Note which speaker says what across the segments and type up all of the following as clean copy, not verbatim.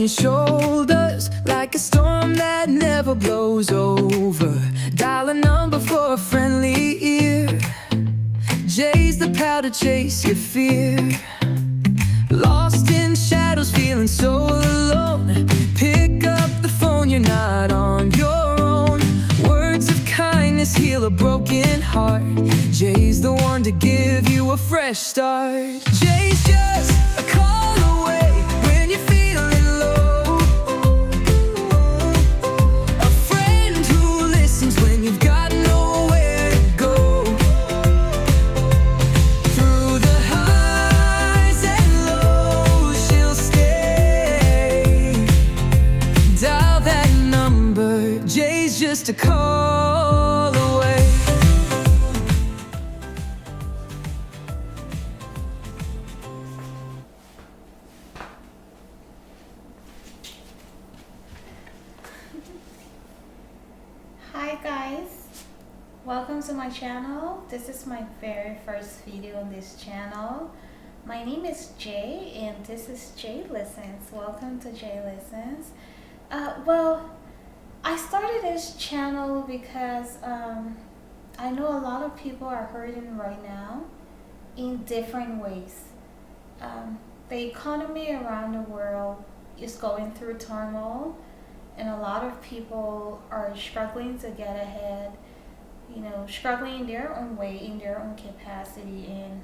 Speaker 1: your shoulders, like a storm that never blows over. Dial a number for a friendly ear. Jay's the power to chase your fear. Lost in shadows, feeling so alone. Pick up the phone, you're not on your own. Words of kindness heal a broken heart. Jay's the one to give you a fresh start. Jay's just a call away when you're feeling low. A friend who listens when you've got nowhere to go. Through the highs and lows, she'll stay. Dial that number, Jay's just a call away.
Speaker 2: Hi guys, welcome to my channel. This is my very first video on this channel. My name is Jay and this is Jay Listens. Welcome to Jay Listens. Well, I started this channel because I know a lot of people are hurting right now in different ways. The economy around the world is going through turmoil, and a lot of people are struggling to get ahead, struggling in their own way, in their own capacity. And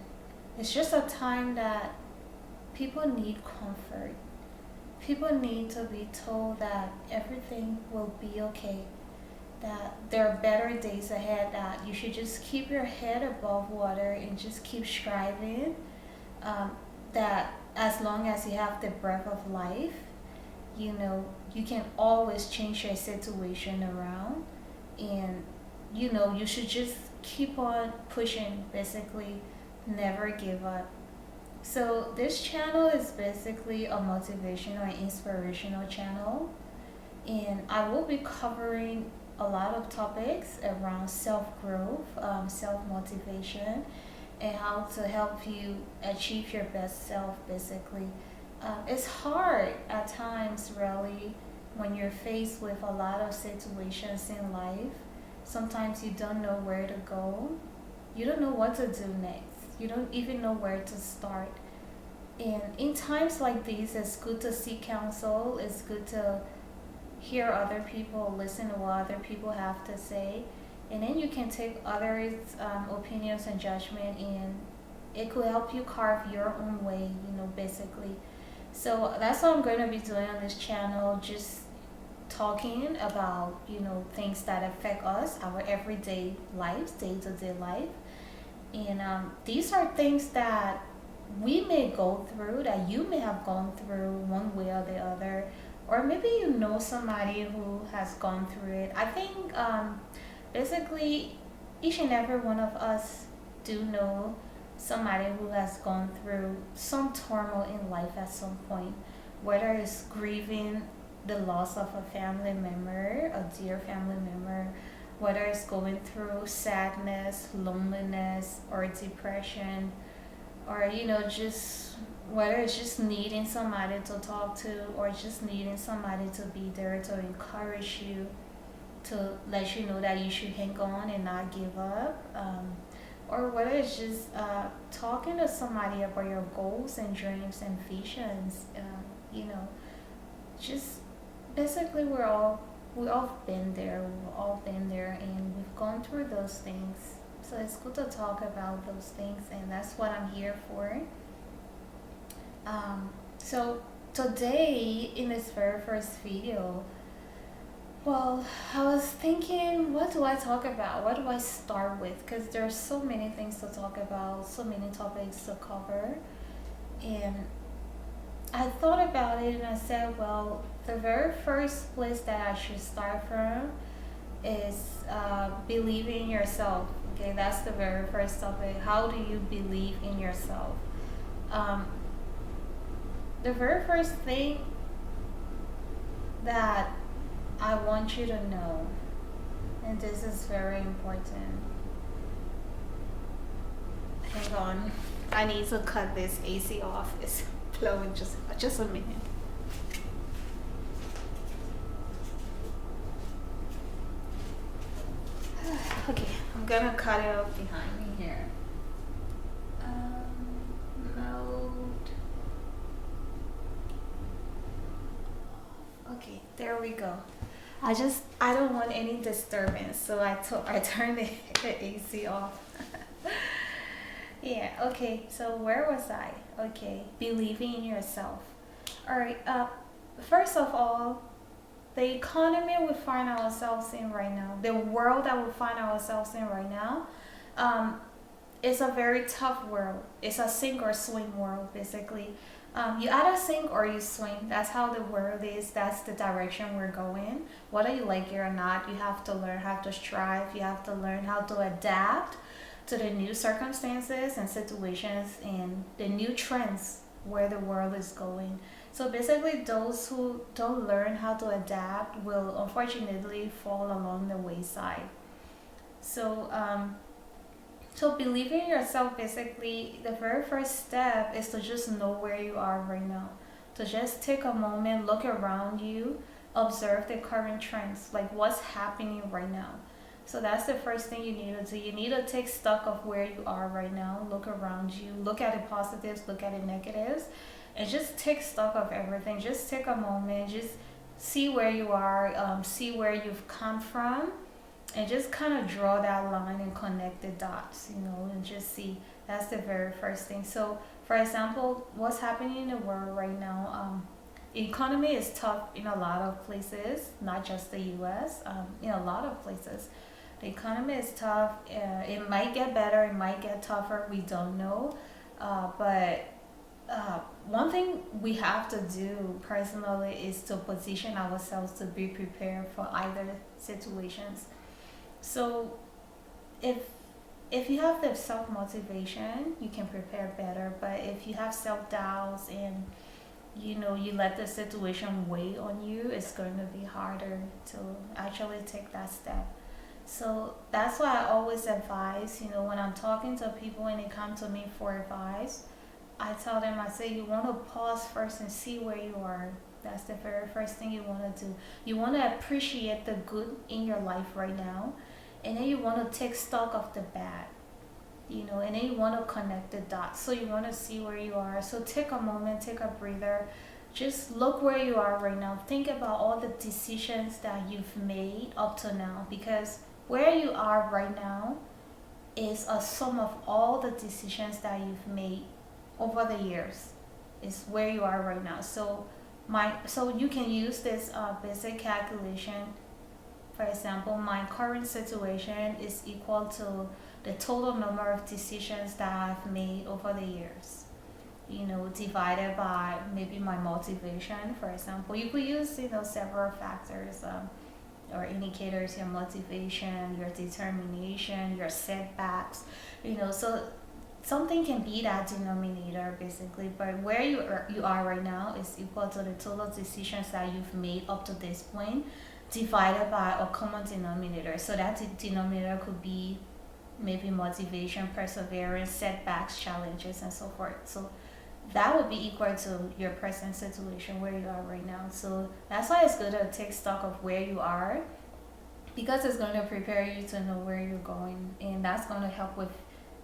Speaker 2: it's just a time that people need comfort. People need to be told that everything will be okay, that there are better days ahead, that you should just keep your head above water and just keep striving, that as long as you have the breath of life, you can always change your situation around, and you should just keep on pushing, basically never give up. So this channel is basically a motivational and inspirational channel, and I will be covering a lot of topics around self-growth, self-motivation, and how to help you achieve your best self, basically. It's hard at times, really, when you're faced with a lot of situations in life. Sometimes you don't know where to go. You don't know what to do next. You don't even know where to start. And in times like these, it's good to seek counsel. It's good to hear other people, listen to what other people have to say. And then you can take others' opinions and judgment, and it could help you carve your own way, basically. So that's what I'm going to be doing on this channel, just talking about, things that affect us, our everyday lives, day-to-day life. And these are things that we may go through, that you may have gone through one way or the other, or maybe you know somebody who has gone through it. I think basically each and every one of us do know somebody who has gone through some turmoil in life at some point, whether it's grieving the loss of a family member, a dear family member, whether it's going through sadness, loneliness, or depression, or just whether it's just needing somebody to talk to, or just needing somebody to be there to encourage you, to let you know that you should hang on and not give up, or whether it's just talking to somebody about your goals and dreams and visions. Just basically we've all been there. We've all been there, and we've gone through those things. So it's good to talk about those things, and that's what I'm here for. So today, in this very first video, well, I was thinking, what do I talk about? What do I start with? Because there's so many things to talk about, so many topics to cover. And I thought about it and I said, well, the very first place that I should start from is believing in yourself. Okay, that's the very first topic. How do you believe in yourself? The very first thing that I want you to know, and this is very important. Hang on, I need to cut this AC off. It's blowing just a minute. gonna cut it off behind me here. Mode. Okay, there we go. I don't want any disturbance, so I turned the AC off. Yeah, okay, so where was I? Okay, believing in yourself. Alright, first of all, the economy we find ourselves in right now, the world that we find ourselves in right now, it's a very tough world. It's a sink or swim world, basically. You either sink or you swim. That's how the world is. That's the direction we're going. Whether you like it or not, you have to learn how to strive. You have to learn how to adapt to the new circumstances and situations and the new trends where the world is going. So basically, those who don't learn how to adapt will unfortunately fall along the wayside. So, so believing in yourself, basically, the very first step is to just know where you are right now. To just take a moment, look around you, observe the current trends, like what's happening right now. So that's the first thing you need to do. You need to take stock of where you are right now, look around you, look at the positives, look at the negatives, and just take stock of everything. Just take a moment, just see where you are, see where you've come from, and just kind of draw that line and connect the dots, and just see. That's the very first thing. So, for example, what's happening in the world right now? Economy is tough in a lot of places, not just the U.S. In a lot of places, the economy is tough. It might get better, it might get tougher. We don't know, but one thing we have to do personally is to position ourselves to be prepared for either situations. So if you have the self motivation, you can prepare better. But if you have self doubts and you let the situation weigh on you, it's going to be harder to actually take that step. So that's why I always advise, when I'm talking to people and they come to me for advice, I tell them, I say, you want to pause first and see where you are. That's the very first thing you want to do. You want to appreciate the good in your life right now, and then you want to take stock of the bad, and then you want to connect the dots. So you want to see where you are. So take a moment, take a breather, just look where you are right now. Think about all the decisions that you've made up to now, because where you are right now is a sum of all the decisions that you've made over the years. Is where you are right now. So you can use this basic calculation. For example, my current situation is equal to the total number of decisions that I've made over the years, divided by maybe my motivation. For example, you could use several factors or indicators: your motivation, your determination, your setbacks. So something can be that denominator, basically. But where you are right now is equal to the total decisions that you've made up to this point, divided by a common denominator. So that denominator could be maybe motivation, perseverance, setbacks, challenges, and so forth. So that would be equal to your present situation, where you are right now. So that's why it's good to take stock of where you are, because it's going to prepare you to know where you're going, and that's going to help with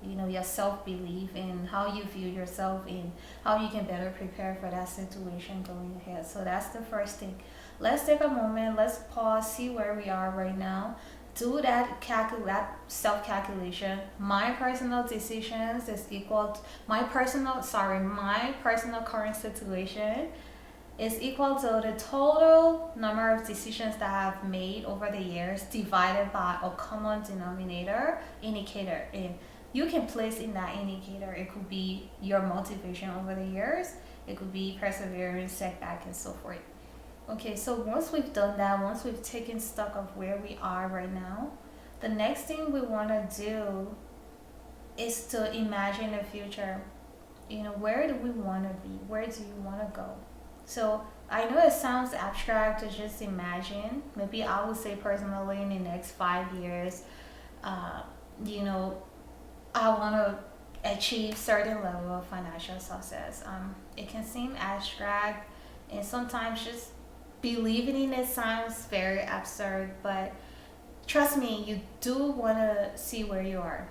Speaker 2: your self-belief and how you view yourself and how you can better prepare for that situation going ahead. So that's the first thing. Let's take a moment, let's pause, see where we are right now, do that self-calculation. My personal decisions is equal to my personal current situation is equal to the total number of decisions that I've made over the years, divided by a common denominator indicator. And you can place in that indicator, it could be your motivation over the years, it could be perseverance, setback, and so forth. Okay, so once we've done that, once we've taken stock of where we are right now, the next thing we want to do is to imagine the future. Where do we want to be? Where do you want to go? So I know it sounds abstract to just imagine. Maybe I would say personally, in the next 5 years, I want to achieve certain level of financial success. It can seem abstract, and sometimes just believing in it sounds very absurd, but trust me, you do want to see where you are.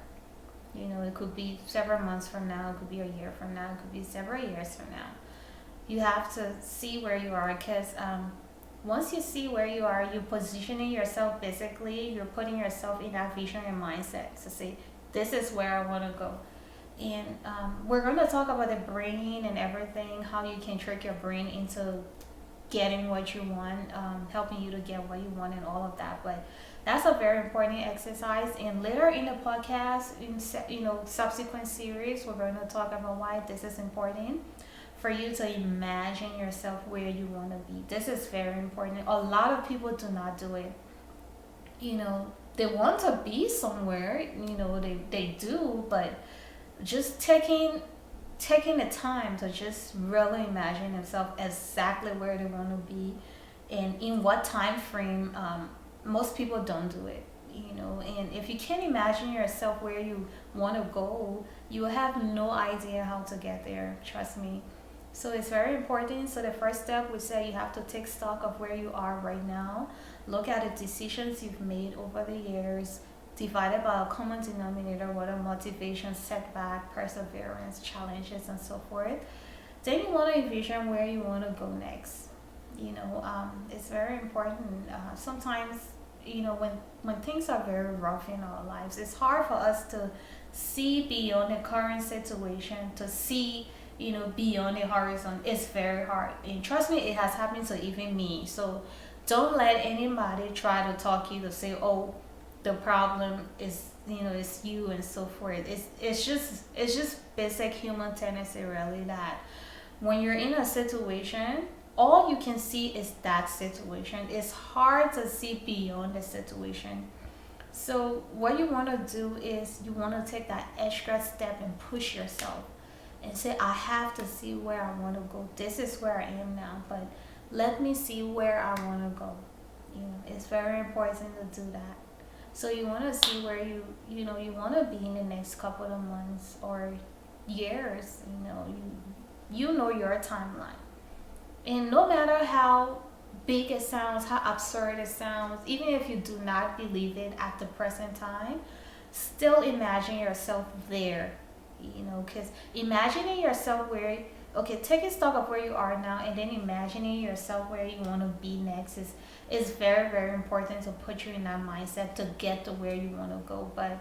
Speaker 2: It could be several months from now, it could be a year from now, it could be several years from now. You have to see where you are, because once you see where you are, you're positioning yourself physically, you're putting yourself in that vision and mindset to say, this is where I want to go. And we're going to talk about the brain and everything, how you can trick your brain into getting what you want, helping you to get what you want and all of that. But that's a very important exercise. And later in the podcast, in subsequent series, we're going to talk about why this is important for you to imagine yourself where you want to be. This is very important. A lot of people do not do it. They want to be somewhere, they do, but just taking the time to just really imagine themselves exactly where they want to be and in what time frame. Most people don't do it. And if you can't imagine yourself where you want to go, you have no idea how to get there, trust me. So it's very important. So the first step, we say you have to take stock of where you are right now. Look at the decisions you've made over the years, divided by a common denominator, whether motivation, setback, perseverance, challenges, and so forth. Then you want to envision where you want to go next. It's very important. Sometimes, when things are very rough in our lives, it's hard for us to see beyond the current situation, to see beyond the horizon. It's very hard, and trust me, it has happened to even me. So don't let anybody try to talk you to say, oh, the problem is it's you and so forth. It's just basic human tendency, really, that when you're in a situation, all you can see is that situation. It's hard to see beyond the situation. So what you want to do is you want to take that extra step and push yourself and say, I have to see where I want to go. This is where I am now, but let me see where I want to go. It's very important to do that. So you want to see where you want to be in the next couple of months or years. You know your timeline. And no matter how big it sounds, how absurd it sounds, even if you do not believe it at the present time, still imagine yourself there. Because imagining yourself taking stock of where you are now and then imagining yourself where you want to be next is very, very important to put you in that mindset to get to where you want to go. But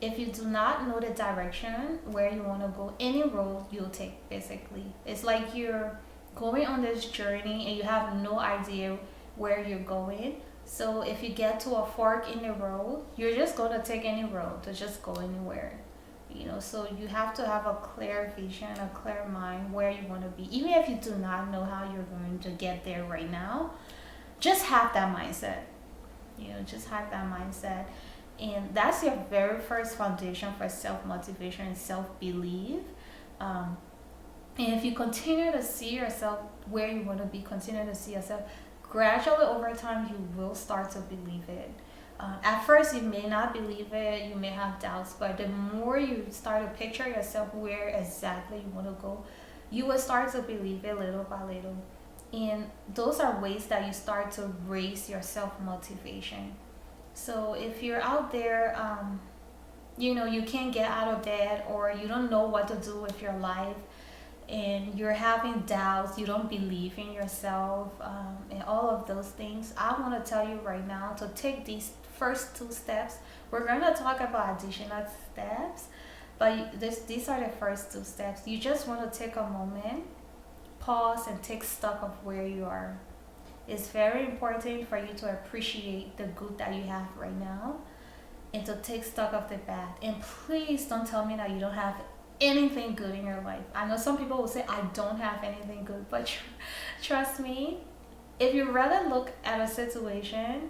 Speaker 2: if you do not know the direction where you want to go, any road you'll take, basically, it's like you're going on this journey and you have no idea where you're going. So if you get to a fork in the road, you're just going to take any road to just go anywhere. So you have to have a clear vision, a clear mind where you want to be. Even if you do not know how you're going to get there right now, just have that mindset. Just have that mindset. And that's your very first foundation for self-motivation and self-belief. And if you continue to see yourself where you want to be, continue to see yourself, gradually over time, you will start to believe it. At first, you may not believe it, you may have doubts, but the more you start to picture yourself where exactly you want to go, you will start to believe it little by little. And those are ways that you start to raise your self-motivation. So if you're out there, you can't get out of bed, or you don't know what to do with your life, and you're having doubts, you don't believe in yourself, and all of those things, I want to tell you right now to take these first two steps. We're going to talk about additional steps, but these are the first two steps. You just want to take a moment, pause, and take stock of where you are. It's very important for you to appreciate the good that you have right now and to take stock of the bad. And please don't tell me that you don't have anything good in your life. I know some people will say, I don't have anything good, but trust me, if you rather look at a situation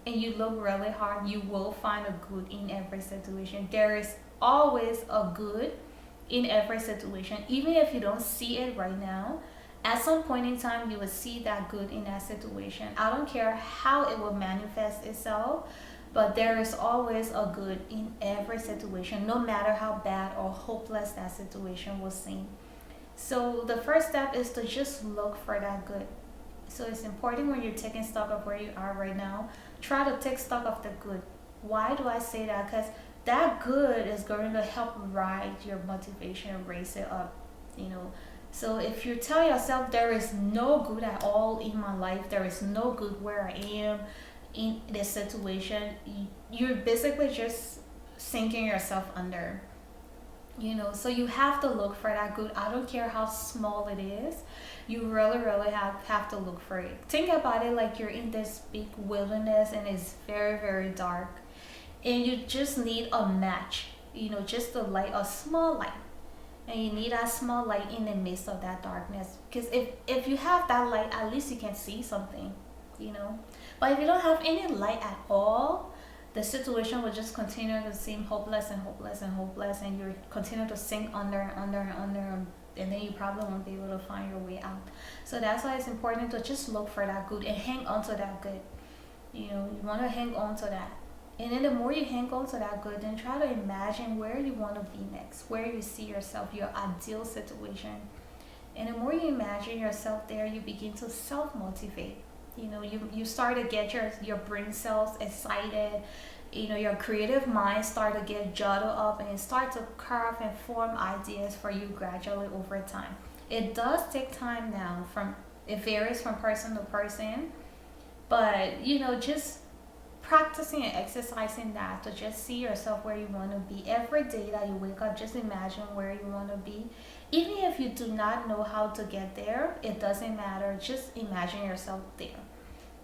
Speaker 2: and you look really hard, you will find a good in every situation. There is always a good in every situation. Even if you don't see it right now, at some point in time, you will see that good in that situation. I don't care how it will manifest itself, but there is always a good in every situation, no matter how bad or hopeless that situation will seem. So the first step is to just look for that good. So it's important when you're taking stock of where you are right now, try to take stock of the good. Why do I say that? Because that good is going to help ride your motivation and raise it up, you know. So if you tell yourself there is no good at all in my life, there is no good where I am in this situation, you're basically just sinking yourself under, you know. So you have to look for that good. I don't care how small it is, you really have to look for it. Think about it like you're in this big wilderness and it's very dark, and you just need a match, you know, just a light, a small light, and you need that small light in the midst of that darkness, because if you have that light, at least you can see something, you know. But if you don't have any light at all, the situation will just continue to seem hopeless and hopeless and hopeless, and you continue to sink under and under and under, and then you probably won't be able to find your way out. So that's why it's important to just look for that good and hang on to that good. You know, you want to hang on to that. And then the more you hang on to that good, then try to imagine where you want to be next, where you see yourself, your ideal situation. And the more you imagine yourself there, you begin to self-motivate. You know, you start to get your brain cells excited. You know, your creative mind start to get jotted up, and it start to carve and form ideas for you gradually over time. It does take time now, it varies from person to person, but you know, just practicing and exercising that to just see yourself where you want to be every day that you wake up. Just imagine where you want to be. Even if you do not know how to get there, it doesn't matter. Just imagine yourself there.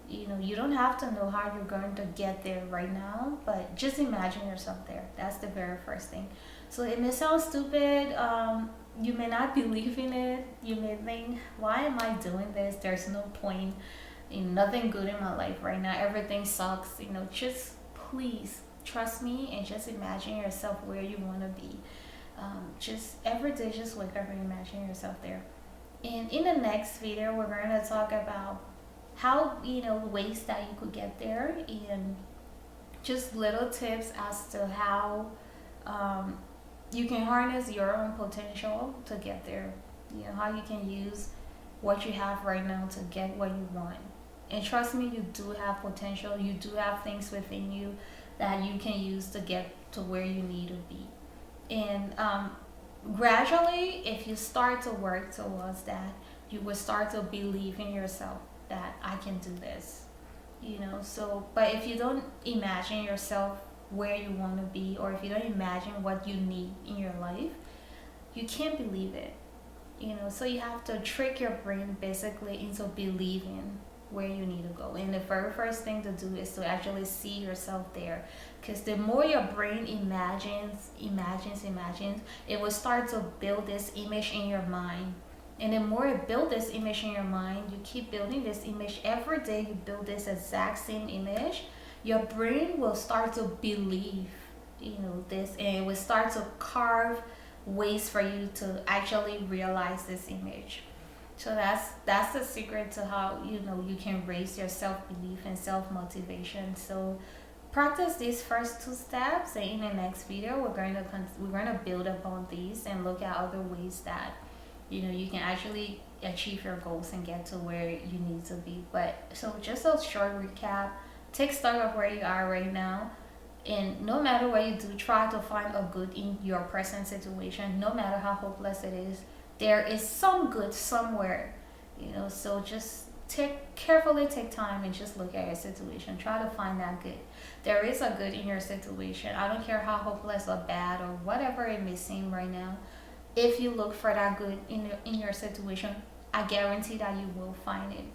Speaker 2: You know, you don't have to know how you're going to get there right now, but just imagine yourself there. That's the very first thing. So it may sound stupid. You may not believe in it. You may think, why am I doing this? There's no point. Nothing good in my life right now, everything sucks, you know. Just please trust me and just imagine yourself where you want to be. Just every day, just wake up and imagine yourself there. And in the next video, we're going to talk about how, you know, ways that you could get there, and just little tips as to how you can harness your own potential to get there. You know, how you can use what you have right now to get what you want. And trust me, you do have potential. You do have things within you that you can use to get to where you need to be. And gradually, if you start to work towards that, you will start to believe in yourself that I can do this. You know, so, but if you don't imagine yourself where you want to be, or if you don't imagine what you need in your life, you can't believe it. You know, so you have to trick your brain basically into believing where you need to go. And the very first thing to do is to actually see yourself there, because the more your brain imagines, it will start to build this image in your mind. And the more you build this image in your mind, you keep building this image every day, you build this exact same image, your brain will start to believe, you know, this, and it will start to carve ways for you to actually realize this image. So that's the secret to how, you know, you can raise your self-belief and self-motivation. So practice these first two steps, and in the next video we're going to build upon these and look at other ways that, you know, you can actually achieve your goals and get to where you need to be. But so just a short recap, take stock of where you are right now. And no matter what you do, try to find a good in your present situation. No matter how hopeless it is, there is some good somewhere, you know. So just carefully take time and just look at your situation. Try to find that good. There is a good in your situation. I don't care how hopeless or bad or whatever it may seem right now. If you look for that good in your situation, I guarantee that you will find it.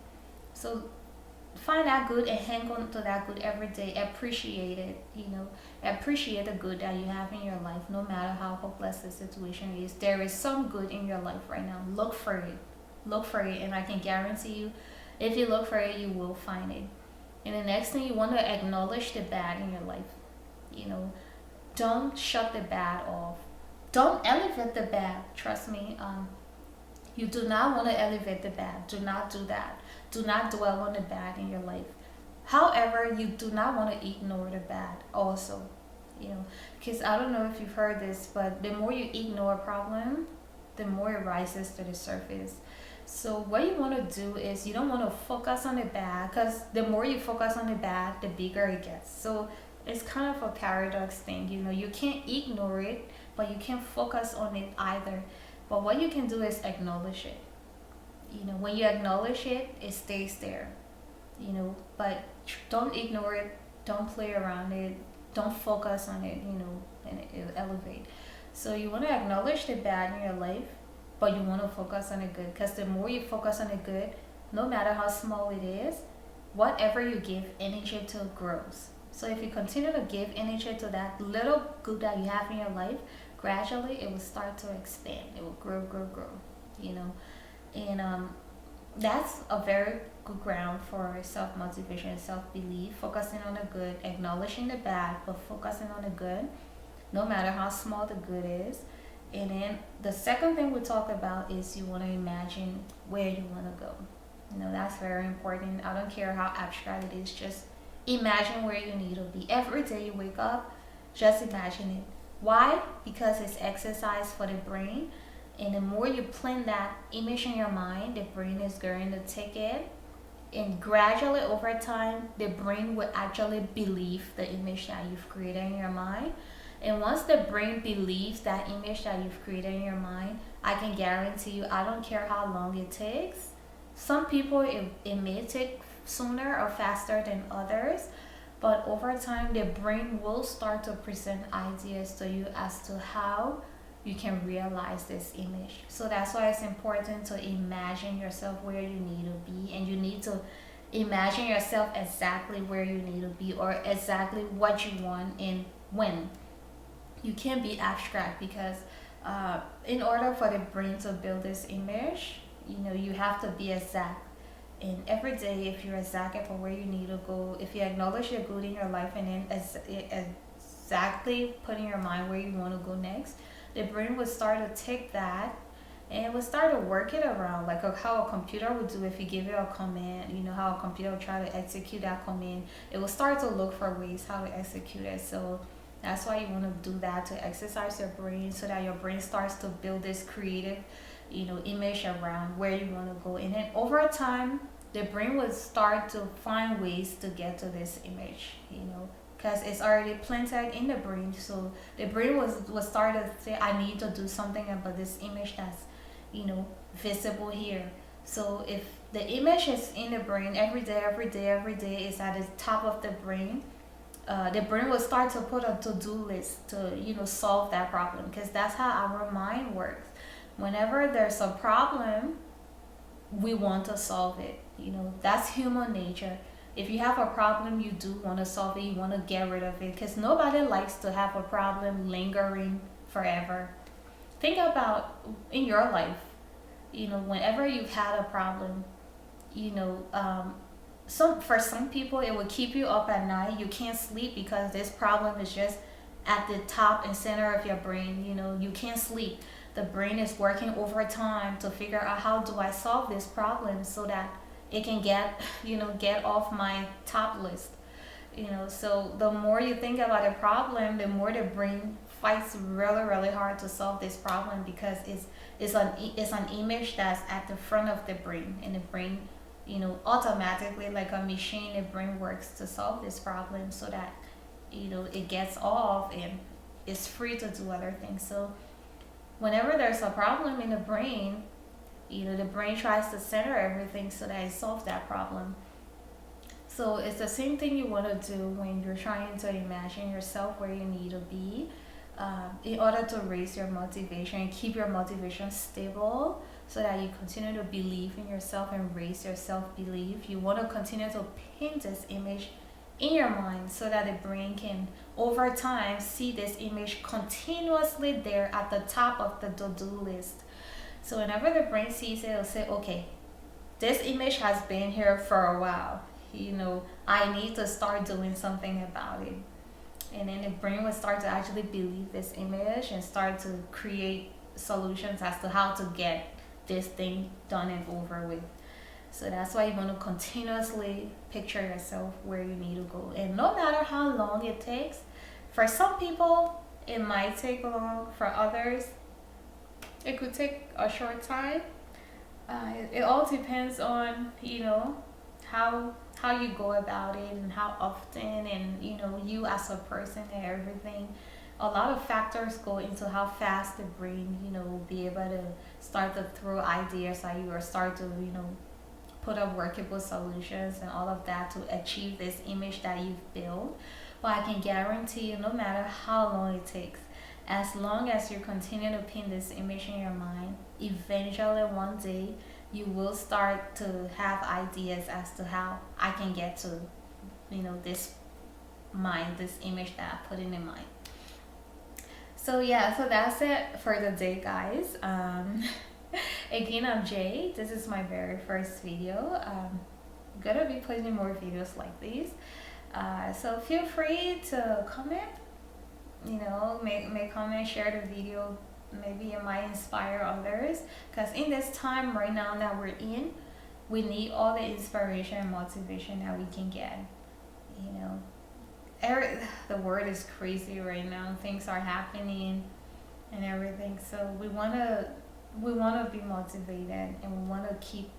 Speaker 2: So find that good and hang on to that good every day. Appreciate it, you know. Appreciate the good that you have in your life, no matter how hopeless the situation is. There is some good in your life right now. Look for it, and I can guarantee you, if you look for it, you will find it. And the next thing, you want to acknowledge the bad in your life. You know, don't shut the bad off. Don't elevate the bad. Trust me. You do not want to elevate the bad. Do not do that. Do not dwell on the bad in your life. However, you do not want to ignore the bad also. You know, because I don't know if you've heard this, but the more you ignore a problem, the more it rises to the surface. So what you want to do is you don't want to focus on the bad, because the more you focus on the bad, the bigger it gets. So it's kind of a paradox thing, you know. You can't ignore it, but you can't focus on it either. But what you can do is acknowledge it. You know, when you acknowledge it, it stays there. You know, but don't ignore it. Don't play around it. Don't focus on it. You know, and it elevate. So you want to acknowledge the bad in your life, but you want to focus on the good, because the more you focus on the good, no matter how small it is, whatever you give energy to grows. So if you continue to give energy to that little good that you have in your life, gradually it will start to expand. It will grow, grow, grow. You know, and that's a very good ground for self motivation, self belief. Focusing on the good, acknowledging the bad, but focusing on the good, no matter how small the good is. And then the second thing we talk about is you want to imagine where you want to go. You know, that's very important. I don't care how abstract it is, just imagine where you need to be. Every day you wake up, just imagine it. Why? Because it's exercise for the brain. And the more you plant that image in your mind, the brain is going to take it. And gradually over time, the brain will actually believe the image that you've created in your mind. And once the brain believes that image that you've created in your mind, I can guarantee you, I don't care how long it takes. Some people, it may take sooner or faster than others, but over time, the brain will start to present ideas to you as to how you can realize this image. So that's why it's important to imagine yourself where you need to be, and you need to imagine yourself exactly where you need to be, or exactly what you want and when. You can't be abstract, because in order for the brain to build this image, you know, you have to be exact. And every day, if you're exact for where you need to go, if you acknowledge the good in your life, and then exactly put in your mind where you want to go next, the brain will start to take that and it will start to work it around, like how a computer would do. If you give it a command, you know how a computer will try to execute that command, it will start to look for ways how to execute it. So that's why you want to do that, to exercise your brain, so that your brain starts to build this creative, you know, image around where you want to go. And then over time, the brain will start to find ways to get to this image, you know, because it's already planted in the brain. So the brain was start to say, I need to do something about this image that's, you know, visible here. So if the image is in the brain every day, every day, every day, is at the top of the brain will start to put a to-do list to, you know, solve that problem, because that's how our mind works. Whenever there's a problem, we want to solve it. You know, that's human nature. If you have a problem, you do want to solve it. You want to get rid of it, because nobody likes to have a problem lingering forever. Think about in your life, you know, whenever you've had a problem, you know, for some people it will keep you up at night. You can't sleep because this problem is just at the top and center of your brain. You know, you can't sleep. The brain is working overtime to figure out, how do I solve this problem so that it can get, you know, get off my top list. You know, so the more you think about a problem, the more the brain fights really, really hard to solve this problem, because it's an image that's at the front of the brain. And the brain, you know, automatically, like a machine, the brain works to solve this problem so that, you know, it gets off and is free to do other things. So whenever there's a problem in the brain, you know, the brain tries to center everything so that it solves that problem. So it's the same thing you want to do when you're trying to imagine yourself where you need to be, in order to raise your motivation and keep your motivation stable, so that you continue to believe in yourself and raise your self-belief. You want to continue to paint this image in your mind, so that the brain can over time see this image continuously there at the top of the to-do list. So whenever the brain sees it, it'll say, okay, this image has been here for a while, you know, I need to start doing something about it. And then the brain will start to actually believe this image and start to create solutions as to how to get this thing done and over with. So that's why you want to continuously picture yourself where you need to go. And no matter how long it takes, for some people it might take long, for others it could take a short time. It all depends on, how you go about it and how often, and you as a person and everything. A lot of factors go into how fast the brain, will be able to start to throw ideas at you, or start to, put up workable solutions and all of that to achieve this image that you've built. But I can guarantee you, no matter how long it takes, as long as you continue to pin this image in your mind, eventually one day you will start to have ideas as to how I can get to, this image that I put in mind. So yeah, so that's it for the day, guys. Again, I'm Jay. This is my very first video. Gonna be posting more videos like these. So feel free to comment. Make comment, share the video. Maybe it might inspire others. Because in this time right now that we're in, we need all the inspiration and motivation that we can get. The world is crazy right now. Things are happening and everything. So we wanna be motivated, and we wanna keep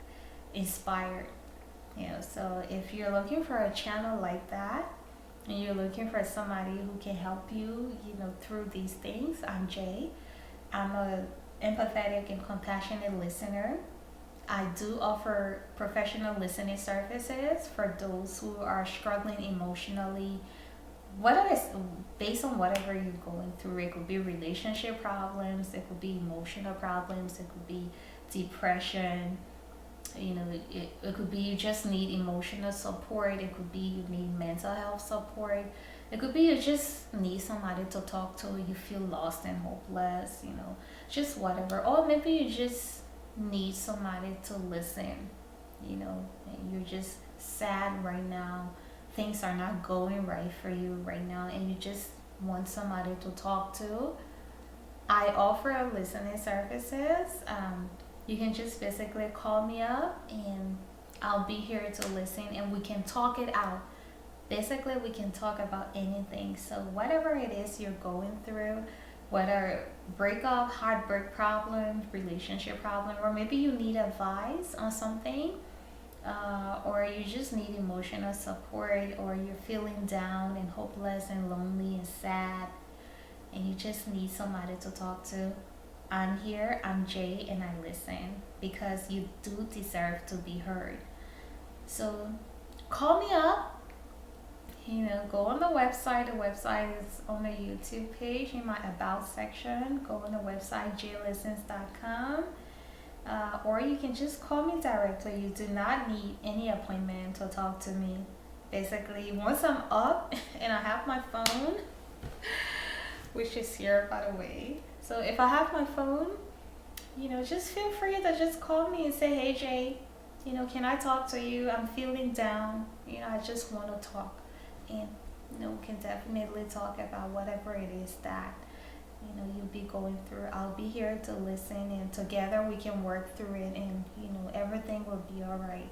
Speaker 2: inspired. So if you're looking for a channel like that, and you're looking for somebody who can help you, through these things, I'm Jay. I'm a empathetic and compassionate listener. I do offer professional listening services for those who are struggling emotionally, based on whatever you're going through. It could be relationship problems, it could be emotional problems, it could be depression. It could be you just need emotional support. It could be you need mental health support. It could be you just need somebody to talk to. You feel lost and hopeless, just whatever. Or maybe you just need somebody to listen, and you're just sad right now. Things are not going right for you right now, and you just want somebody to talk to. I offer listening services. You can just basically call me up, and I'll be here to listen, and we can talk it out. Basically, we can talk about anything. So whatever it is you're going through, whether breakup, heartbreak problem, relationship problem, or maybe you need advice on something, or you just need emotional support, or you're feeling down and hopeless and lonely and sad, and you just need somebody to talk to, I'm here. I'm Jay, and I listen, because you do deserve to be heard. So call me up. Go on the website. The website is on the YouTube page in my About section. Go on the website, jaylistens.com. Or you can just call me directly. You do not need any appointment to talk to me. Basically, once I'm up and I have my phone, which is here, by the way. So if I have my phone, just feel free to just call me and say, hey, Jay, can I talk to you? I'm feeling down. I just want to talk. And, we can definitely talk about whatever it is that, you'll be going through. I'll be here to listen, and together we can work through it, and, everything will be all right.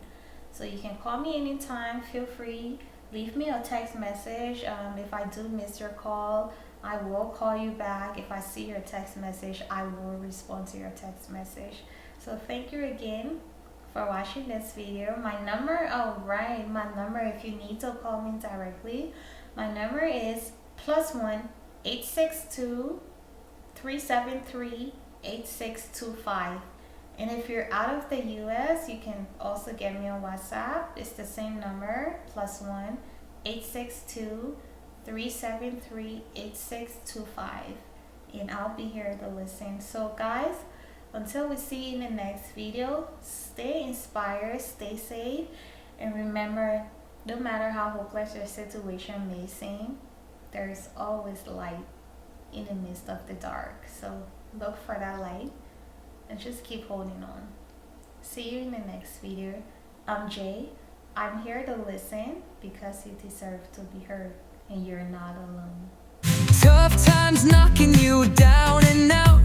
Speaker 2: So you can call me anytime. Feel free. Leave me a text message. If I do miss your call, I will call you back. If I see your text message, I will respond to your text message. So thank you again for watching this video. My number, if you need to call me directly, my number is +1 862 373 8625. And if you're out of the US, you can also get me on WhatsApp. It's the same number, +1 862 373 8625. And I'll be here to listen. So guys, until we see you in the next video, stay inspired, stay safe, and remember, no matter how hopeless your situation may seem, there's always light in the midst of the dark. So look for that light and just keep holding on. See you in the next video. I'm Jay. I'm here to listen, because you deserve to be heard, and you're not alone.
Speaker 1: Tough times knocking you down and out.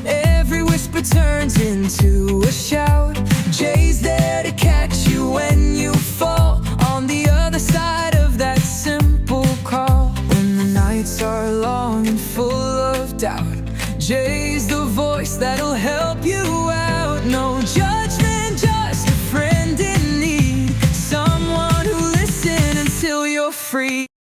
Speaker 1: Every whisper turns into a shout. Jay's there to catch you when you fall. On the other side of that simple call. When the nights are long and full of doubt, Jay's the voice that'll help you out. No judgment free.